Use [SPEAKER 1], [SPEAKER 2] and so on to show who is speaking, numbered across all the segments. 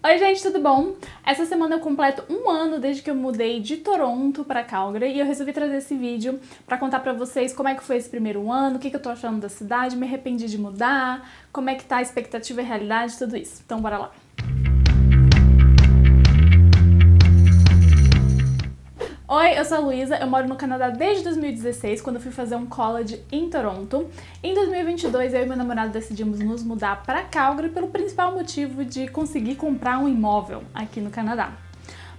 [SPEAKER 1] Oi gente, tudo bom? Essa semana eu completo um ano desde que eu mudei de Toronto para Calgary e eu resolvi trazer esse vídeo para contar pra vocês como é que foi esse primeiro ano, o que eu tô achando da cidade, me arrependi de mudar, como é que tá a expectativa e a realidade, tudo isso. Então bora lá! Oi, eu sou a Luísa, eu moro no Canadá desde 2016, quando eu fui fazer um college em Toronto. Em 2022, eu e meu namorado decidimos nos mudar para Calgary pelo principal motivo de conseguir comprar um imóvel aqui no Canadá.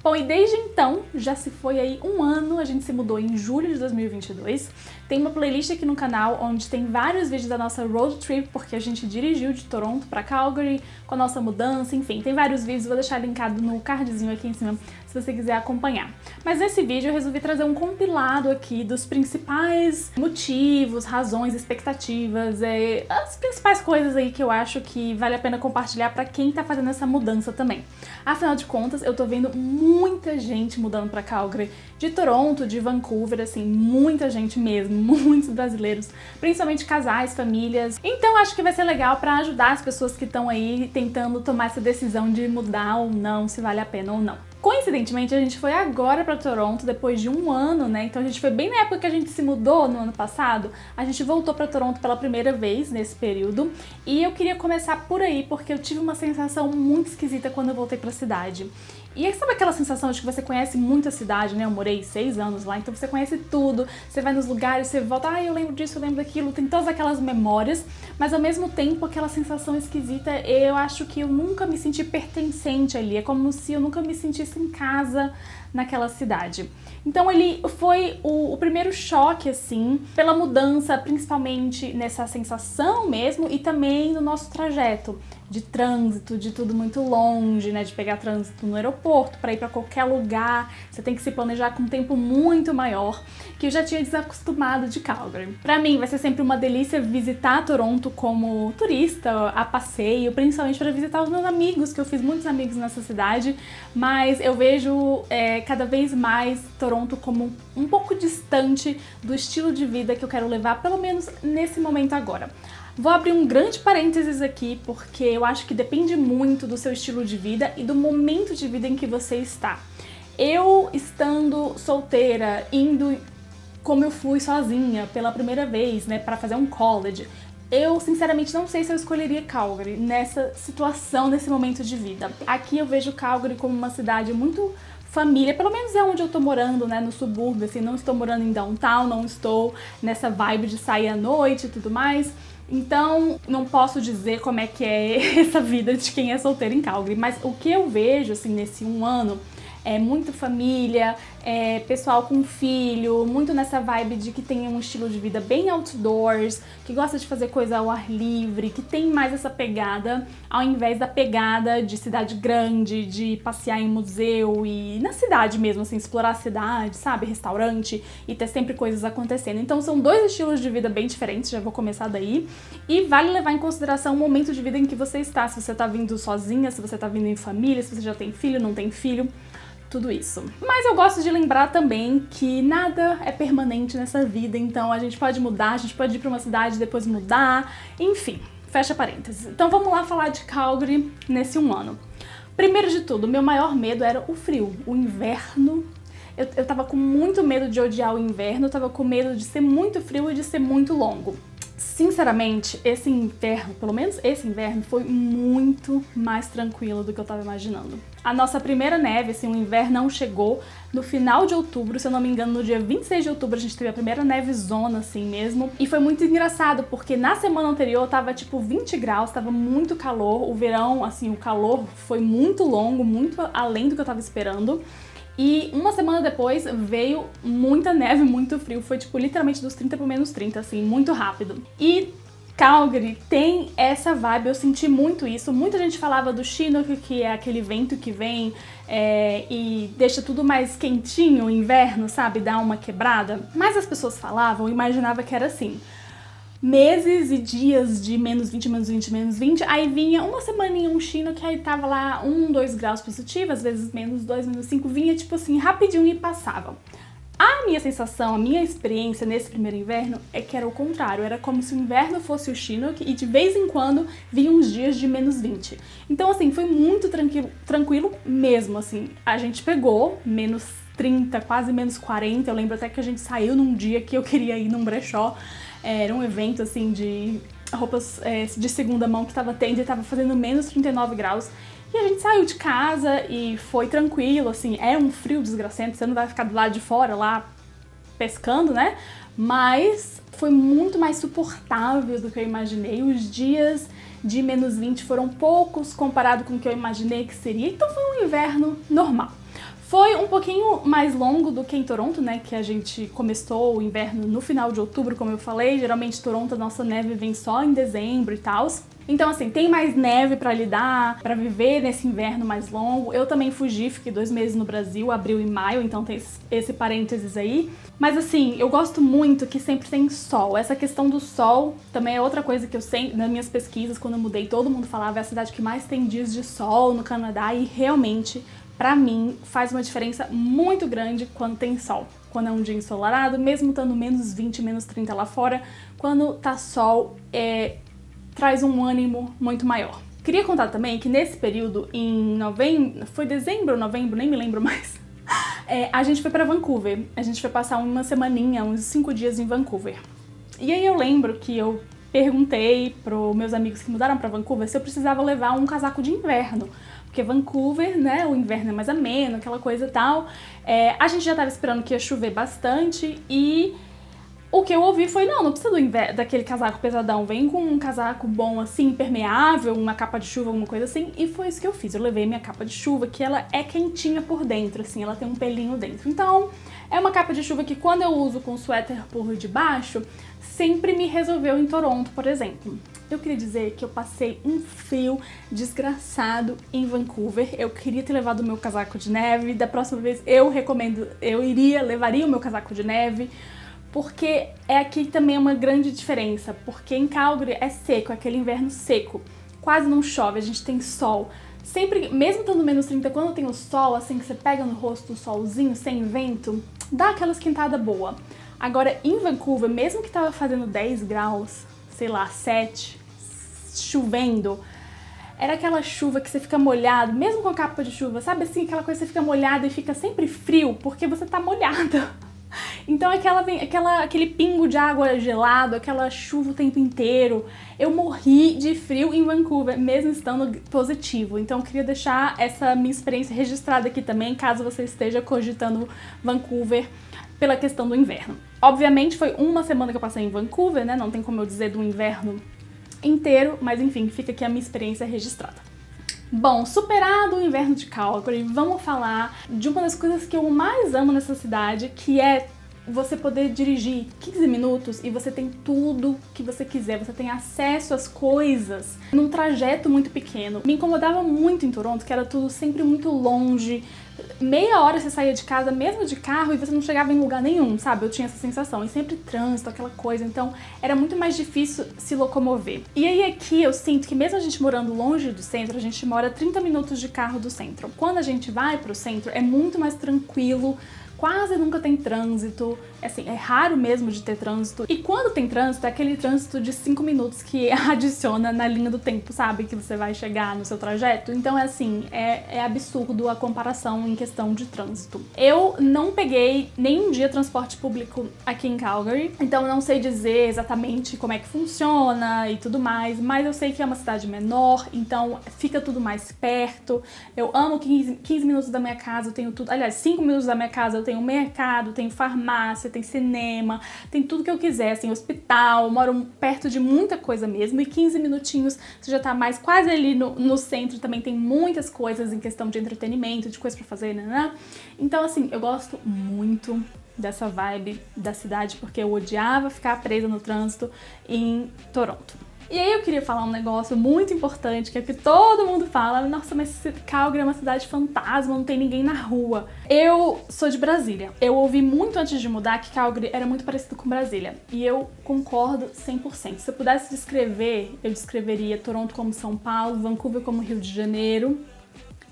[SPEAKER 1] Bom, e desde então, já se foi aí um ano, a gente se mudou em julho de 2022. Tem uma playlist aqui no canal onde tem vários vídeos da nossa road trip, porque a gente dirigiu de Toronto para Calgary, com a nossa mudança, enfim, tem vários vídeos, vou deixar linkado no cardzinho aqui em cima, se você quiser acompanhar. Mas nesse vídeo eu resolvi trazer um compilado aqui dos principais motivos, razões, expectativas, as principais coisas aí que eu acho que vale a pena compartilhar para quem tá fazendo essa mudança também. Afinal de contas, eu tô vendo muita gente mudando pra Calgary, de Toronto, de Vancouver, assim, muita gente mesmo, muitos brasileiros, principalmente casais, famílias. Então acho que vai ser legal pra ajudar as pessoas que estão aí tentando tomar essa decisão de mudar ou não, se vale a pena ou não. Coincidentemente, a gente foi agora pra Toronto, depois de um ano, né? Então a gente foi bem na época que a gente se mudou no ano passado. A gente voltou pra Toronto pela primeira vez nesse período. E eu queria começar por aí, porque eu tive uma sensação muito esquisita quando eu voltei pra cidade. E sabe aquela sensação de que você conhece muito a cidade, né? Eu morei 6 anos lá, então você conhece tudo. Você vai nos lugares, você volta, eu lembro disso, eu lembro daquilo. Tem todas aquelas memórias, mas ao mesmo tempo aquela sensação esquisita, eu acho que eu nunca me senti pertencente ali. É como se eu nunca me sentisse em casa naquela cidade. Então ele foi o primeiro choque, assim, pela mudança, principalmente nessa sensação mesmo e também no nosso trajeto de trânsito, de tudo muito longe, né, de pegar trânsito no aeroporto para ir para qualquer lugar, você tem que se planejar com um tempo muito maior, que eu já tinha desacostumado de Calgary. Para mim vai ser sempre uma delícia visitar Toronto como turista, a passeio, principalmente para visitar os meus amigos, que eu fiz muitos amigos nessa cidade, mas eu vejo cada vez mais Toronto como um pouco distante do estilo de vida que eu quero levar, pelo menos nesse momento agora. Vou abrir um grande parênteses aqui, porque eu acho que depende muito do seu estilo de vida e do momento de vida em que você está. Eu, estando solteira, indo como eu fui sozinha pela primeira vez, né, para fazer um college, eu sinceramente não sei se eu escolheria Calgary nessa situação, nesse momento de vida. Aqui eu vejo Calgary como uma cidade muito família, pelo menos é onde eu tô morando, né, no subúrbio, assim, não estou morando em downtown, não estou nessa vibe de sair à noite e tudo mais. Então, não posso dizer como é que é essa vida de quem é solteiro em Calgary, mas o que eu vejo, assim, nesse um ano é muito família, pessoal com filho, muito nessa vibe de que tem um estilo de vida bem outdoors, que gosta de fazer coisa ao ar livre, que tem mais essa pegada, ao invés da pegada de cidade grande, de passear em museu e na cidade mesmo, assim, explorar a cidade, sabe, restaurante e ter sempre coisas acontecendo. Então são dois estilos de vida bem diferentes, já vou começar daí, e vale levar em consideração o momento de vida em que você está, se você tá vindo sozinha, se você tá vindo em família, se você já tem filho, não tem filho, tudo isso. Mas eu gosto de lembrar também que nada é permanente nessa vida, então a gente pode mudar, a gente pode ir pra uma cidade e depois mudar, enfim, fecha parênteses. Então vamos lá falar de Calgary nesse um ano. Primeiro de tudo, meu maior medo era o frio, o inverno. Eu tava com muito medo de odiar o inverno, eu tava com medo de ser muito frio e de ser muito longo. Sinceramente, esse inverno, pelo menos esse inverno, foi muito mais tranquilo do que eu tava imaginando. A nossa primeira neve, assim, o inverno não chegou no final de outubro, se eu não me engano, no dia 26 de outubro a gente teve a primeira nevezona, assim mesmo. E foi muito engraçado, porque na semana anterior tava tipo 20 graus, tava muito calor, o verão, assim, o calor foi muito longo, muito além do que eu tava esperando. E uma semana depois veio muita neve, muito frio, foi tipo literalmente dos 30 para menos 30, assim, muito rápido. E Calgary tem essa vibe, eu senti muito isso. Muita gente falava do Chinook, que é aquele vento que vem e deixa tudo mais quentinho, o inverno, sabe? Dá uma quebrada. Mas as pessoas falavam, eu imaginava que era assim. Meses e dias de menos 20, menos 20, menos 20, aí vinha uma semaninha um Chino que aí tava lá 1, 2 graus positivo, às vezes menos 2, menos 5, vinha tipo assim, rapidinho e passava. A a minha sensação, a minha experiência nesse primeiro inverno é que era o contrário. Era como se o inverno fosse o Chinook e de vez em quando vinham uns dias de -20. Então, assim, foi muito tranquilo mesmo, assim. A gente pegou -30, quase -40. Eu lembro até que a gente saiu num dia que eu queria ir num brechó. Era um evento, assim, de roupas de segunda mão que tava tendo e tava fazendo -39 graus. E a gente saiu de casa e foi tranquilo, assim, é um frio desgracento, você não vai ficar do lado de fora lá pescando, né? Mas foi muito mais suportável do que eu imaginei. Os dias de -20 foram poucos comparado com o que eu imaginei que seria, então foi um inverno normal. Foi um pouquinho mais longo do que em Toronto, né, que a gente começou o inverno no final de outubro, como eu falei. Geralmente Toronto, a nossa neve vem só em dezembro e tal. Então, assim, tem mais neve pra lidar, pra viver nesse inverno mais longo. Eu também fugi, fiquei 2 meses no Brasil, abril e maio, então tem esse parênteses aí. Mas, assim, eu gosto muito que sempre tem sol. Essa questão do sol também é outra coisa que eu sei, nas minhas pesquisas, quando eu mudei, todo mundo falava, é a cidade que mais tem dias de sol no Canadá, e realmente, pra mim, faz uma diferença muito grande quando tem sol. Quando é um dia ensolarado, mesmo estando -20, -30 lá fora, quando tá sol, traz um ânimo muito maior. Queria contar também que nesse período, em novembro, foi dezembro ou novembro, nem me lembro mais, a gente foi pra Vancouver. A gente foi passar uma semaninha, uns 5 dias em Vancouver. E aí eu lembro que eu perguntei pros meus amigos que mudaram pra Vancouver se eu precisava levar um casaco de inverno. Porque Vancouver, né, o inverno é mais ameno, aquela coisa e tal. A gente já tava esperando que ia chover bastante e o que eu ouvi foi, não precisa daquele casaco pesadão, vem com um casaco bom assim, impermeável, uma capa de chuva, alguma coisa assim, e foi isso que eu fiz. Eu levei minha capa de chuva, que ela é quentinha por dentro, assim, ela tem um pelinho dentro. Então, é uma capa de chuva que quando eu uso com suéter por debaixo, sempre me resolveu em Toronto, por exemplo. Eu queria dizer que eu passei um frio desgraçado em Vancouver. Eu queria ter levado o meu casaco de neve. Da próxima vez levaria o meu casaco de neve, porque aqui também é uma grande diferença, porque em Calgary é seco, é aquele inverno seco, quase não chove, a gente tem sol. Sempre, mesmo estando -30, quando tem o sol, assim, que você pega no rosto o solzinho, sem vento, dá aquela esquentada boa. Agora, em Vancouver, mesmo que tava fazendo 10 graus, sei lá, 7, chovendo, era aquela chuva que você fica molhado, mesmo com a capa de chuva, sabe assim, aquela coisa que você fica molhado e fica sempre frio, porque você tá molhada. Então aquele pingo de água gelado, aquela chuva o tempo inteiro. Eu morri de frio em Vancouver, mesmo estando positivo. Então eu queria deixar essa minha experiência registrada aqui também, caso você esteja cogitando Vancouver pela questão do inverno. Obviamente foi uma semana que eu passei em Vancouver, né? Não tem como eu dizer do inverno inteiro, mas enfim, fica aqui a minha experiência registrada. Bom, superado o inverno de Calgary, vamos falar de uma das coisas que eu mais amo nessa cidade, que é você poder dirigir 15 minutos e você tem tudo que você quiser, você tem acesso às coisas num trajeto muito pequeno. Me incomodava muito em Toronto, que era tudo sempre muito longe. Meia hora você saía de casa, mesmo de carro, e você não chegava em lugar nenhum, sabe? Eu tinha essa sensação. E sempre trânsito, aquela coisa. Então, era muito mais difícil se locomover. E aí aqui eu sinto que mesmo a gente morando longe do centro, a gente mora 30 minutos de carro do centro. Quando a gente vai pro centro, é muito mais tranquilo. Quase nunca tem trânsito, assim, é raro mesmo de ter trânsito. E quando tem trânsito, é aquele trânsito de 5 minutos que adiciona na linha do tempo, sabe? Que você vai chegar no seu trajeto. Então é assim, é absurdo a comparação em questão de trânsito. Eu não peguei nenhum dia transporte público aqui em Calgary, então não sei dizer exatamente como é que funciona e tudo mais, mas eu sei que é uma cidade menor, então fica tudo mais perto. Eu amo 15 minutos da minha casa, eu tenho tudo. Aliás, 5 minutos da minha casa eu tenho mercado, tenho farmácia, tem cinema, tem tudo que eu quiser, assim, hospital, moro perto de muita coisa mesmo, e 15 minutinhos você já tá mais quase ali no centro, também tem muitas coisas em questão de entretenimento, de coisa pra fazer, né? Então, assim, eu gosto muito dessa vibe da cidade, porque eu odiava ficar presa no trânsito em Toronto. E aí eu queria falar um negócio muito importante, que é que todo mundo fala, nossa, mas Calgary é uma cidade fantasma, não tem ninguém na rua. Eu sou de Brasília. Eu ouvi muito antes de mudar que Calgary era muito parecido com Brasília. E eu concordo 100%. Se eu pudesse descrever, eu descreveria Toronto como São Paulo, Vancouver como Rio de Janeiro,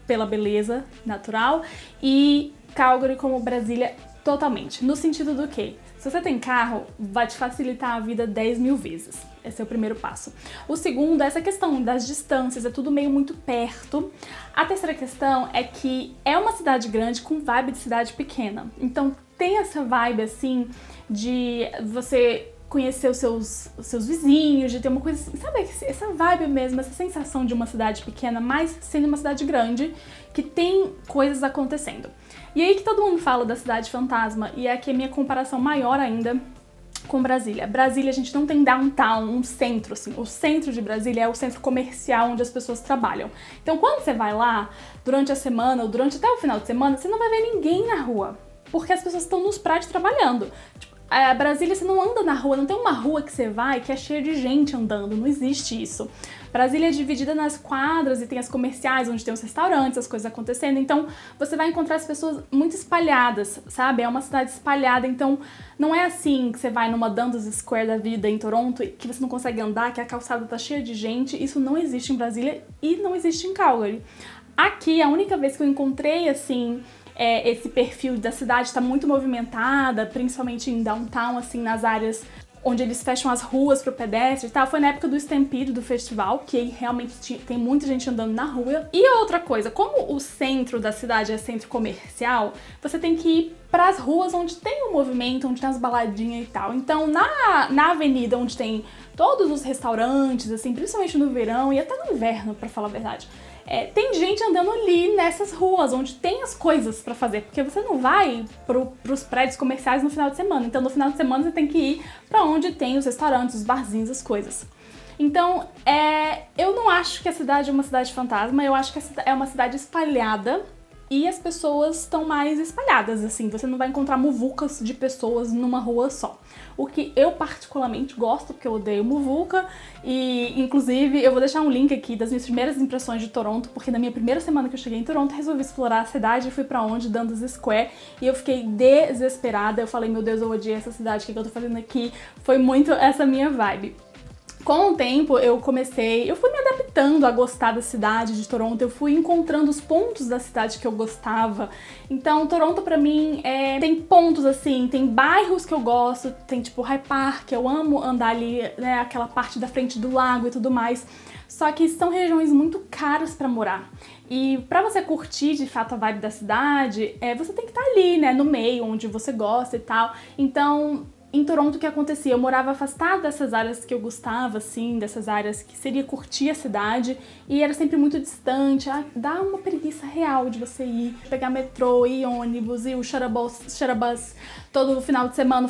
[SPEAKER 1] pela beleza natural, e Calgary como Brasília Totalmente. No sentido do quê? Se você tem carro, vai te facilitar a vida 10 mil vezes. Esse é o primeiro passo. O segundo é essa questão das distâncias, é tudo meio muito perto. A terceira questão é que é uma cidade grande com vibe de cidade pequena. Então tem essa vibe assim de você conhecer os seus vizinhos, de ter uma coisa assim, sabe, essa vibe mesmo, essa sensação de uma cidade pequena, mas sendo uma cidade grande, que tem coisas acontecendo. E aí que todo mundo fala da cidade fantasma, e é aqui a minha comparação maior ainda com Brasília. Brasília, a gente não tem downtown, um centro, assim. O centro de Brasília é o centro comercial onde as pessoas trabalham. Então, quando você vai lá, durante a semana ou durante até o final de semana, você não vai ver ninguém na rua, porque as pessoas estão nos prédios trabalhando. Tipo, Brasília, você não anda na rua, não tem uma rua que você vai que é cheia de gente andando, não existe isso. Brasília é dividida nas quadras e tem as comerciais, onde tem os restaurantes, as coisas acontecendo, então você vai encontrar as pessoas muito espalhadas, sabe? É uma cidade espalhada, então não é assim que você vai numa Dundas Square da vida em Toronto e que você não consegue andar, que a calçada tá cheia de gente, isso não existe em Brasília e não existe em Calgary. Aqui, a única vez que eu encontrei, assim, esse perfil da cidade está muito movimentada, principalmente em downtown, assim, nas áreas onde eles fecham as ruas pro pedestre e tal, foi na época do Stampede, do festival, que realmente tem muita gente andando na rua. E outra coisa, como o centro da cidade é centro comercial, você tem que ir pras ruas onde tem o movimento, onde tem as baladinhas e tal. Então, na avenida onde tem todos os restaurantes, assim, principalmente no verão e até no inverno, pra falar a verdade, tem gente andando ali nessas ruas, onde tem as coisas pra fazer, porque você não vai pros prédios comerciais no final de semana, então no final de semana você tem que ir pra onde tem os restaurantes, os barzinhos, as coisas. Então, eu não acho que a cidade é uma cidade fantasma, eu acho que é uma cidade espalhada e as pessoas estão mais espalhadas, assim, você não vai encontrar muvucas de pessoas numa rua só. O que eu particularmente gosto, porque eu odeio muvuca, e inclusive eu vou deixar um link aqui das minhas primeiras impressões de Toronto, porque na minha primeira semana que eu cheguei em Toronto, resolvi explorar a cidade e fui pra onde? Dundas Square, e eu fiquei desesperada, eu falei, meu Deus, eu odiei essa cidade, o que eu tô fazendo aqui? Foi muito essa minha vibe. Com o tempo, eu fui me adaptando a gostar da cidade de Toronto, eu fui encontrando os pontos da cidade que eu gostava. Então, Toronto pra mim tem pontos assim, tem bairros que eu gosto, tem tipo High Park, eu amo andar ali, né, aquela parte da frente do lago e tudo mais. Só que são regiões muito caras pra morar. E pra você curtir de fato a vibe da cidade, você tem que estar ali, né, no meio, onde você gosta e tal. Então, em Toronto, o que acontecia? Eu morava afastada dessas áreas que eu gostava, assim, dessas áreas que seria curtir a cidade, e era sempre muito distante. Dá uma preguiça real de você ir, pegar metrô, ir ônibus, e o shuttle-bus todo final de semana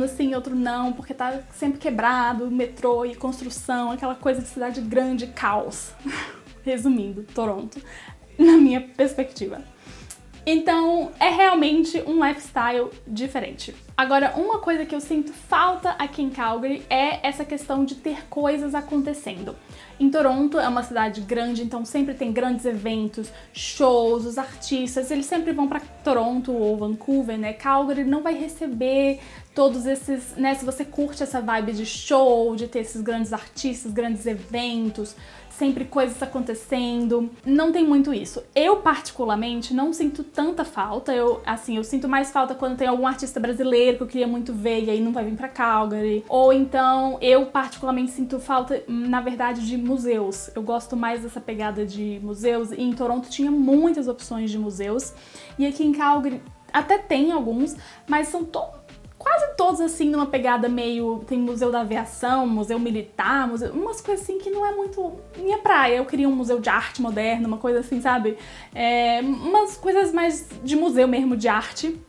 [SPEAKER 1] sim, outro não, porque tá sempre quebrado, metrô e construção, aquela coisa de cidade grande, caos. Resumindo, Toronto, na minha perspectiva. Então, é realmente um lifestyle diferente. Agora, uma coisa que eu sinto falta aqui em Calgary é essa questão de ter coisas acontecendo. Em Toronto é uma cidade grande, então sempre tem grandes eventos, shows, os artistas, eles sempre vão pra Toronto ou Vancouver, né? Calgary não vai receber todos esses, né? Se você curte essa vibe de show, de ter esses grandes artistas, grandes eventos, sempre coisas acontecendo, não tem muito isso. Eu, particularmente, não sinto tanta falta. Eu sinto mais falta quando tem algum artista brasileiro que eu queria muito ver e aí não vai vir pra Calgary. Ou então, eu particularmente sinto falta, na verdade, de museus. Eu gosto mais dessa pegada de museus, e em Toronto tinha muitas opções de museus. E aqui em Calgary até tem alguns, mas são quase todos assim numa pegada meio... Tem museu da aviação, museu militar, umas coisas assim que não é muito minha praia. Eu queria um museu de arte moderna, uma coisa assim, sabe? Umas coisas mais de museu mesmo, de arte,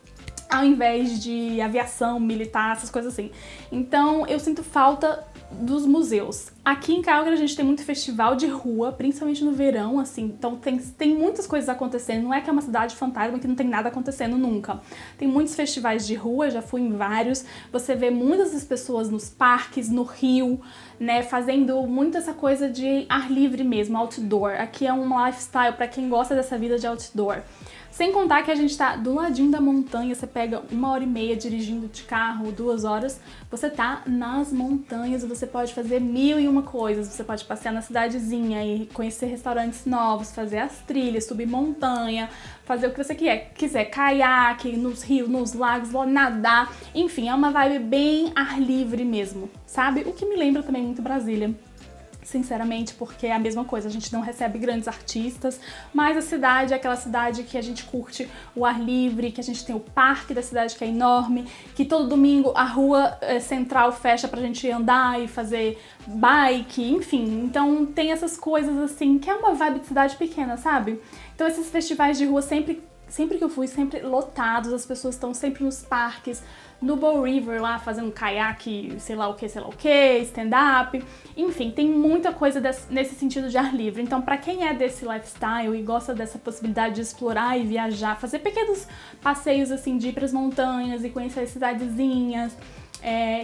[SPEAKER 1] ao invés de aviação, militar, essas coisas assim. Então eu sinto falta dos museus. Aqui em Calgary a gente tem muito festival de rua, principalmente no verão, assim, então tem muitas coisas acontecendo, não é que é uma cidade fantasma que não tem nada acontecendo nunca. Tem muitos festivais de rua, já fui em vários, você vê muitas das pessoas nos parques, no rio, né, fazendo muito essa coisa de ar livre mesmo, outdoor. Aqui é um lifestyle pra quem gosta dessa vida de outdoor. Sem contar que a gente tá do ladinho da montanha, você pega 1h30 dirigindo de carro, 2 horas, você tá nas montanhas e você pode fazer 1001 mesma coisa. Você pode passear na cidadezinha e conhecer restaurantes novos, fazer as trilhas, subir montanha, fazer o que você quiser, caiaque, nos rios, nos lagos, nadar. Enfim, é uma vibe bem ar livre mesmo, sabe? O que me lembra também muito Brasília. Sinceramente, porque é a mesma coisa, a gente não recebe grandes artistas, mas a cidade é aquela cidade que a gente curte o ar livre, que a gente tem o parque da cidade que é enorme, que todo domingo a rua central fecha pra gente andar e fazer bike, enfim. Então tem essas coisas assim, que é uma vibe de cidade pequena, sabe? Então esses festivais de rua sempre que eu fui, sempre lotados, as pessoas estão sempre nos parques, no Bow River lá, fazendo caiaque, sei lá o que, stand-up, enfim, tem muita coisa nesse sentido de ar livre. Então, pra quem é desse lifestyle e gosta dessa possibilidade de explorar e viajar, fazer pequenos passeios, assim, de ir pras montanhas e conhecer as cidadezinhas,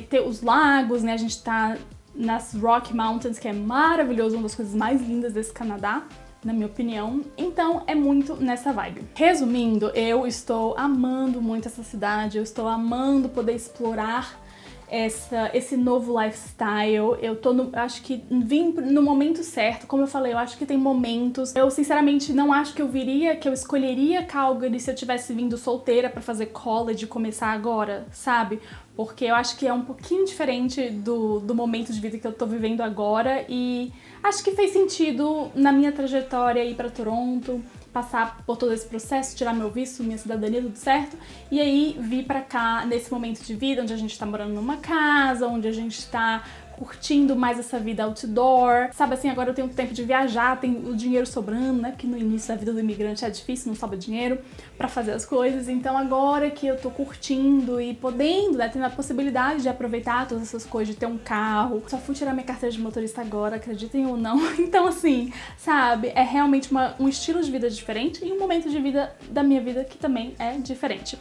[SPEAKER 1] ter os lagos, né, a gente tá nas Rocky Mountains, que é maravilhoso, uma das coisas mais lindas desse Canadá, na minha opinião. Então é muito nessa vibe. Resumindo, eu estou amando muito essa cidade, eu estou amando poder explorar esse novo lifestyle. Eu acho que vim no momento certo, como eu falei, eu acho que tem momentos. Eu sinceramente não acho que eu escolheria Calgary se eu tivesse vindo solteira pra fazer college e começar agora, sabe? Porque eu acho que é um pouquinho diferente do momento de vida que eu tô vivendo agora e acho que fez sentido na minha trajetória ir pra Toronto, passar por todo esse processo, tirar meu visto, minha cidadania, tudo certo, e aí vir pra cá nesse momento de vida onde a gente tá morando numa casa, onde a gente tá curtindo mais essa vida outdoor, sabe assim, agora eu tenho tempo de viajar, tenho o dinheiro sobrando, né, porque no início da vida do imigrante é difícil, não sobra dinheiro pra fazer as coisas, então agora que eu tô curtindo e podendo, né, tendo a possibilidade de aproveitar todas essas coisas, de ter um carro, só fui tirar minha carteira de motorista agora, acreditem ou não, então assim, sabe, é realmente um estilo de vida diferente e um momento de vida da minha vida que também é diferente,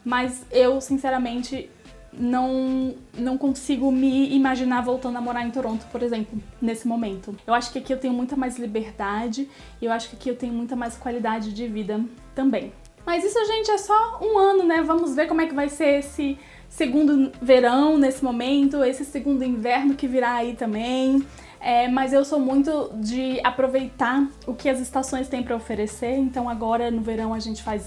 [SPEAKER 1] mas eu, sinceramente, não consigo me imaginar voltando a morar em Toronto, por exemplo, nesse momento. Eu acho que aqui eu tenho muita mais liberdade e eu acho que aqui eu tenho muita mais qualidade de vida também. Mas isso, gente, é só um ano, né? Vamos ver como é que vai ser esse segundo verão nesse momento, esse segundo inverno que virá aí também. Mas eu sou muito de aproveitar o que as estações têm para oferecer, então agora no verão a gente vai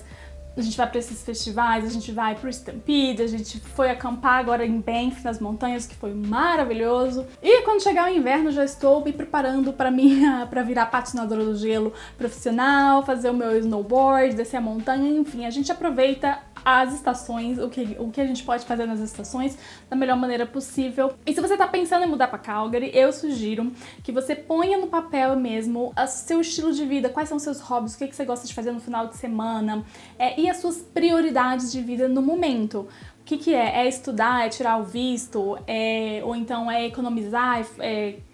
[SPEAKER 1] para esses festivais, a gente vai pro Stampede, a gente foi acampar agora em Banff, nas montanhas, que foi maravilhoso. E quando chegar o inverno, já estou me preparando para virar patinadora do gelo profissional, fazer o meu snowboard, descer a montanha, enfim, a gente aproveita as estações, o que a gente pode fazer nas estações da melhor maneira possível. E se você tá pensando em mudar pra Calgary, eu sugiro que você ponha no papel mesmo o seu estilo de vida, quais são os seus hobbies, o que você gosta de fazer no final de semana, e as suas prioridades de vida no momento. O que é? É estudar, é tirar o visto, ou então é economizar,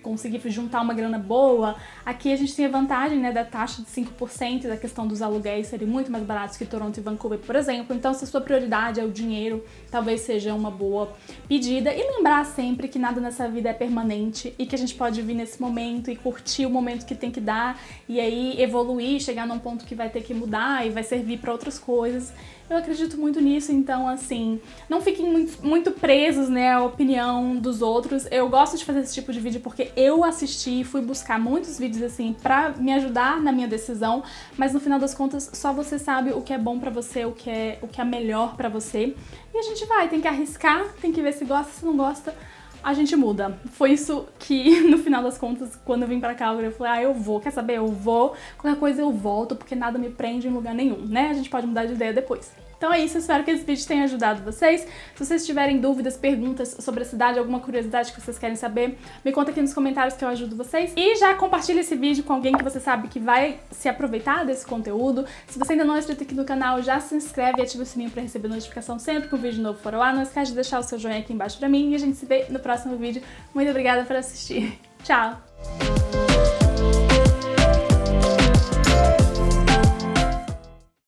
[SPEAKER 1] conseguir juntar uma grana boa. Aqui a gente tem a vantagem, né, da taxa de 5% e da questão dos aluguéis serem muito mais baratos que Toronto e Vancouver, por exemplo. Então, se a sua prioridade é o dinheiro, talvez seja uma boa pedida. E lembrar sempre que nada nessa vida é permanente e que a gente pode vir nesse momento e curtir o momento que tem que dar e aí evoluir, chegar num ponto que vai ter que mudar e vai servir para outras coisas. Eu acredito muito nisso, então, assim, não fiquem muito presos, né, à opinião dos outros. Eu gosto de fazer esse tipo de vídeo porque eu assisti e fui buscar muitos vídeos, assim, pra me ajudar na minha decisão, mas no final das contas, só você sabe o que é bom pra você, o que é melhor pra você. E a gente tem que arriscar, tem que ver se gosta, se não gosta, a gente muda. Foi isso que, no final das contas, quando eu vim pra cá, eu falei, eu vou, quer saber? Eu vou, qualquer coisa eu volto, porque nada me prende em lugar nenhum, né? A gente pode mudar de ideia depois. Então é isso, eu espero que esse vídeo tenha ajudado vocês. Se vocês tiverem dúvidas, perguntas sobre a cidade, alguma curiosidade que vocês querem saber, me conta aqui nos comentários que eu ajudo vocês. E já compartilha esse vídeo com alguém que você sabe que vai se aproveitar desse conteúdo. Se você ainda não é inscrito aqui no canal, já se inscreve e ativa o sininho pra receber notificação sempre que um vídeo novo for ao ar. Não esquece de deixar o seu joinha aqui embaixo pra mim e a gente se vê no próximo vídeo. Muito obrigada por assistir. Tchau!